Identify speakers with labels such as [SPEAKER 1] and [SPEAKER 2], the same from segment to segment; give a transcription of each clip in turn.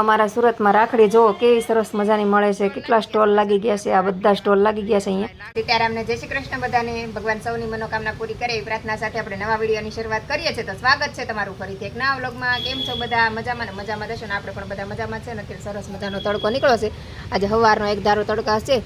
[SPEAKER 1] અમારા સુરતમાં રાખડી જોવો કેવી સરસ મજાની મળે છે, કેટલા સ્ટોલ લાગી ગયા છે, આ બધા સ્ટોલ લાગી ગયા છે અહીંયા. સીતારામને જય શ્રી કૃષ્ણ બધાને, ભગવાન સૌની મનોકામના પૂરી કરે એવી પ્રાર્થના સાથે આપણે નવા વિડીયોની શરૂઆત કરીએ છીએ. તો સ્વાગત છે તમારું ફરીથી એક નવા વ્લોગમાં. કેમ છો બધા? મજામાં ને મજામાં રહેશો ને? આપણે પણ બધા મજામાં છે ને. અત્યારે સરસ મજાનો તડકો નીકળ્યો છે. આજે સવારનો એક ધારો તડકા છે.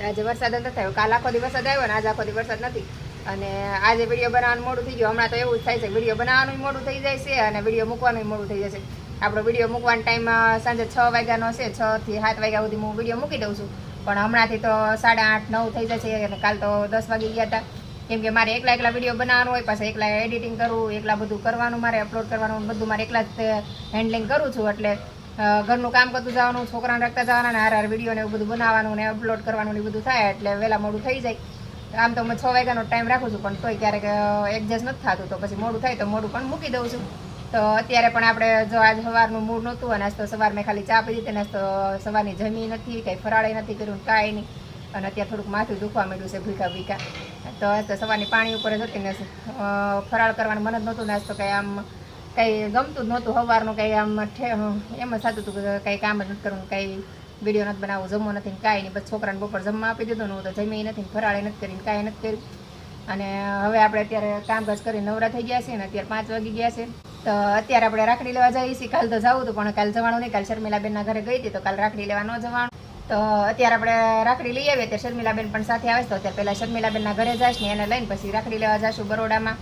[SPEAKER 1] આજે વરસાદ નથી થયો. કાલ આખો દિવસ વરસાદ આવ્યો ને આજે આખો દિવસ વરસાદ નથી. અને આજે વિડીયો બનાવવાનું મોડું થઈ ગયું. હમણાં તો એવું જ થાય છે, વિડીયો બનાવવાનું મોડું થઈ જાય છે અને વિડીયો મૂકવાનું મોડું થઈ જશે. આપણો વિડીયો મૂકવાનો ટાઈમ સાંજે 6 વાગ્યાનો છે. 6 થી 7 વાગ્યા સુધી હું વિડીયો મૂકી દઉં છું. પણ હમણાંથી તો 8:30 9 થઈ જશે અને કાલ તો 10 વાગી ગયા હતા. કેમ કે મારે એકલા વિડીયો બનાવવાનું હોય, પાછા એકલા એડિટિંગ કરવું, એકલા બધું કરવાનું, મારે અપલોડ કરવાનું બધું મારે એકલા જ હેન્ડલિંગ કરું છું. એટલે ઘરનું કામ કરતું જવાનું, છોકરાને રાખતા જવાના ને હાર વિડીયો ને એવું બધું બનાવવાનું ને અપલોડ કરવાનું ને બધું થાય એટલે વહેલા મોડું થઈ જાય. આમ તો હું 6 વાગ્યાનો ટાઈમ રાખું છું, પણ તોય ક્યારેક એડજસ્ટ નથી થતું, તો પછી મોડું થાય તો મોડું પણ મૂકી દઉં છું. તો અત્યારે પણ આપણે જો આજ સવારનું મૂડ નહોતું અને આજ તો સવાર મેં ખાલી ચા પી દીધી ને આજ તો સવારની જમી નથી, કંઈ ફરાળે નથી કર્યું, કાંઈ નહીં. અને અત્યારે થોડુંક માથું દુખવા માંડ્યું છે ભૂકા. તો આજ તો સવારની પાણી ઉપર જ હતી ને ફરાળ કરવાનું મન જ નહોતું ને આજ તો કંઈ આમ કંઈ ગમતું જ નહોતું. સવારનું કંઈ આમ એમ જ થતું હતું કે કંઈ કામ જ નથી કરવું, કંઈ વિડીયો નથી બનાવવું, જમવું નથી ને કાંઈ નહીં. બસ છોકરાને બપોર જમવા આપી દીધું ને હું તો જમી નથી ને ફરાળે નથી કરીને કાંઈ નથી કર્યું. અને હવે આપણે અત્યારે કામકાજ કરી નવરા થઈ ગયા છે ને અત્યારે 5 વાગી ગયા છે. તો અત્યારે આપણે રાખડી લેવા જઈએ છીએ. કાલ તો જવું હતું પણ કાલ જવાનું નહીં. કાલ શર્મિલાબેનના ઘરે ગઈ હતી તો કાલ રાખડી લેવા ન જવાનું. તો અત્યારે આપણે રાખડી લઈ આવીએ. ત્યારે શર્મિલાબેન પણ સાથે આવે છે. તો અત્યારે પહેલાં શર્મિલાબેનના ઘરે જઈશ ને એને લઈને પછી રાખડી લેવા જઈશું બરોડામાં.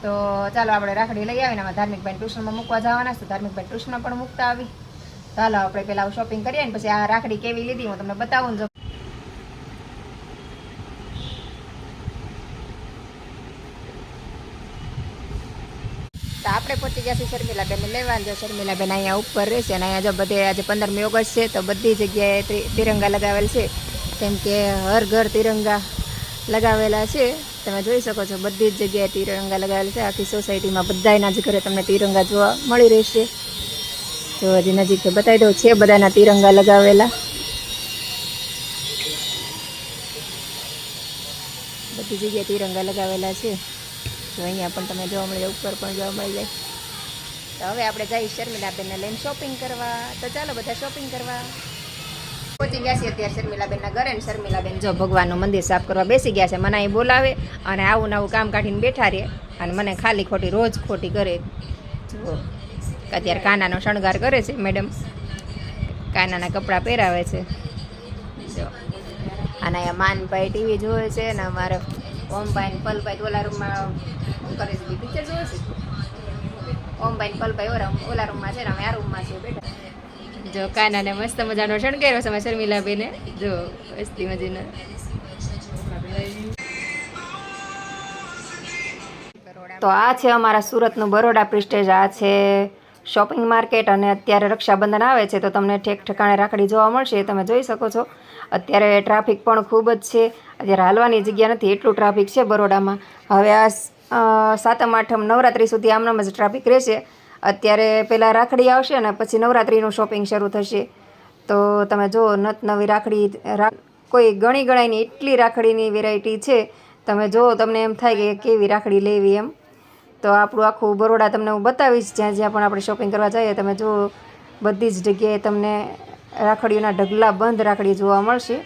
[SPEAKER 1] તો ચાલો આપણે રાખડી લઈ આવીને આમાં ધાર્મિકભાઈ ટ્યુશનમાં મૂકવા જવાના છે. તો ધાર્મિકભાઈ ટ્યુશનમાં પણ મૂકતા આવી. ચાલો આપણે પહેલાં શોપિંગ કરીએ ને પછી આ રાખડી કેવી લીધી હું તમને બતાવું ને. તો આપણે પહોંચી ગયા છીએ શર્મિલાબેનને લેવા. જો શર્મિલાબેન અહીંયા ઉપર રહેશે અને અહીંયા જો બધે આજે 15મી ઓગસ્ટ છે તો બધી જગ્યાએ તિરંગા લગાવેલ છે. કેમ કે હર ઘર તિરંગા લગાવેલા છે. તમે જોઈ શકો છો બધી જ જગ્યાએ તિરંગા લગાવેલા છે. આખી સોસાયટીમાં બધાના જ ઘરે તમને તિરંગા જોવા મળી રહેશે. જો હજી નજીકથી બતાવી દઉં છે બધાના તિરંગા લગાવેલા. બધી જગ્યાએ તિરંગા લગાવેલા છે. તો અહીંયા પણ તમે જોવા મળે, ઉપર પણ જોવા મળી જાય. તો હવે આપણે જઈએ શર્મિલાબેનને લઈને શોપિંગ કરવા. તો ચાલો બધા શોપિંગ કરવા પહોંચી ગયા છીએ અત્યારે શર્મિલાબેનના ઘરે. ને શર્મિલાબેન જો ભગવાનનું મંદિર સાફ કરવા બેસી ગયા છે. મને અહીં બોલાવે અને આવું નવું કામ કાઢીને બેઠા રહે અને મને ખાલી ખોટી રોજ ખોટી કરે. જુઓ અત્યારે કાનાનો શણગાર કરે છે મેડમ, કાનાના કપડાં પહેરાવે છે. જો અને અહીંયા માનભાઈ ટીવી જોવે છે ને અમારે ઓમભાઈ ને પલભાઈ ઓલા રૂમમાં કરે છે, પિક્ચર જોવે છે. ઓમભાઈ ને પલભાઈ ઓલા રૂમમાં છે ને અમે આ રૂમમાં છે બેઠા. જો કાનાને મસ્ત મજાનો શણગાર્યો છે શર્મિલાબેને. જો મસ્તી મજીનો. તો આ છે અમારા સુરતનું બરોડા પ્રિસ્ટેજ. આ છે શોપિંગ માર્કેટ અને અત્યારે રક્ષાબંધન આવે છે તો તમને ઠેક ઠેકાણે રાખડી જોવા મળશે. તમે જોઈ શકો છો અત્યારે ટ્રાફિક પણ ખૂબ જ છે. અત્યારે હાલવાની જગ્યા નથી એટલું ટ્રાફિક છે બરોડામાં. હવે આ 7મ 8મ નવરાત્રિ સુધી આમનામ જ ટ્રાફિક રહેશે. અત્યારે પહેલાં રાખડી આવશે અને પછી નવરાત્રિનું શોપિંગ શરૂ થશે. તો તમે જુઓ નવી રાખડી કોઈ ગણી ગણાયની એટલી રાખડીની વેરાયટી છે. તમે જુઓ તમને એમ થાય કે કેવી રાખડી લેવી એમ. તો આપણું આખું બરોડા તમને હું બતાવીશ. જ્યાં જ્યાં પણ આપણે શોપિંગ કરવા જઈએ તમે જુઓ બધી જ જગ્યાએ તમને રાખડીઓના ઢગલા બંધ રાખડી જોવા મળશે.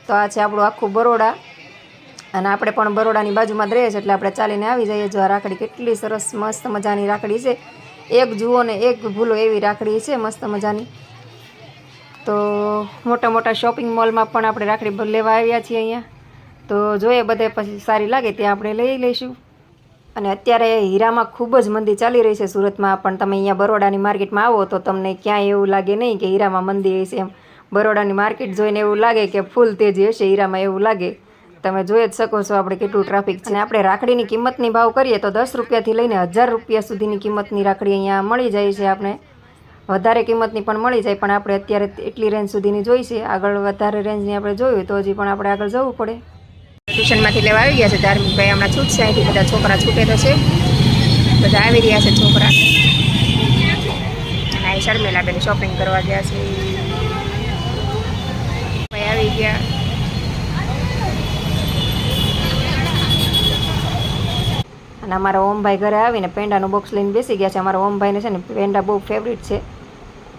[SPEAKER 1] તો આ છે આપણું આખું બરોડા અને આપણે પણ બરોડાની બાજુમાં જ રહીએ છીએ એટલે આપણે ચાલીને આવી જઈએ. જો આ રાખડી કેટલી સરસ મસ્ત મજાની રાખડી છે. એક જુઓ ને એક ભૂલો એવી રાખડી છે મસ્ત મજાની. તો મોટા મોટા શોપિંગ મોલમાં પણ આપણે રાખડી લેવા આવ્યા છીએ અહીંયા. તો જોઈએ બધે પછી સારી લાગે ત્યાં આપણે લઈ લઈશું. અને અત્યારે હીરામાં ખૂબ જ મંદી ચાલી રહી છે સુરતમાં. પણ તમે અહીંયા બરોડાની માર્કેટમાં આવો તો તમને ક્યાંય એવું લાગે નહીં કે હીરામાં મંદી હશે એમ. બરોડાની માર્કેટ જોઈને એવું લાગે કે ફૂલ તેજી હશે હીરામાં, એવું લાગે. તમે જોઈ જ શકો છો આપણે કેટલું ટ્રાફિક છે. અને આપણે રાખડીની કિંમતની ભાવ કરીએ તો 10 રૂપિયાથી લઈને 1000 રૂપિયા સુધીની કિંમતની રાખડી અહીંયા મળી જાય છે. આપણે વધારે કિંમતની પણ મળી જાય પણ આપણે અત્યારે એટલી રેન્જ સુધીની જોઈ છે. આગળ વધારે રેન્જની આપણે જોયું તો હજી પણ આપણે આગળ જવું પડે. ટ્યુશનમાંથી લેવા આવી ગયા છે ધાર્મિકભાઈ. હમણાં છૂટશે અહીંથી, બધા છોકરા છૂટે તો છે, બધા આવી રહ્યા છે છોકરા. અને અહીં શર્મિલાબેન શોપિંગ કરવા ગયા છે. ભાઈ આવી ગયા. અને અમારા ઓમભાઈ ઘરે આવીને પેંડાનું બોક્સ લઈને બેસી ગયા છે. અમારા ઓમભાઈને છે ને પેંડા બહુ ફેવરિટ છે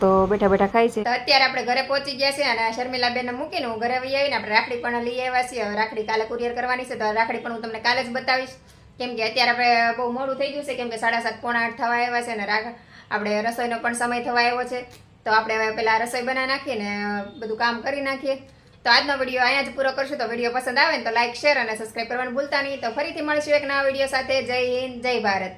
[SPEAKER 1] તો બેઠા બેઠા ખાય છે. તો અત્યારે આપણે ઘરે પહોંચી ગયા છે અને શર્મિલા બેન મૂકીને હું ઘરે આવી આવીને આપણે રાખડી પણ લઈ આવ્યા છીએ. હવે રાખડી કાલે કુરિયર કરવાની છે, તો રાખડી પણ હું તમને કાલે જ બતાવીશ. કેમ કે અત્યારે આપણે બહુ મોડું થઈ ગયું છે, કેમ કે 7:30 પોણા 8 થવા આવ્યા છે અને આપણે રસોઈનો પણ સમય થવા આવ્યો છે. તો આપણે હવે પેલા રસોઈ બનાવી નાખીએ ને બધું કામ કરી નાખીએ. તો આજનો વિડીયો અહીંયા જ પૂરો કરશું. તો વિડીયો પસંદ આવે ને તો લાઈક, શેર અને સબસ્ક્રાઈબ કરવાનું ભૂલતા નહીં. તો ફરીથી મળીશું એક નવા વિડીયો સાથે. જય હિન્દ, જય ભારત.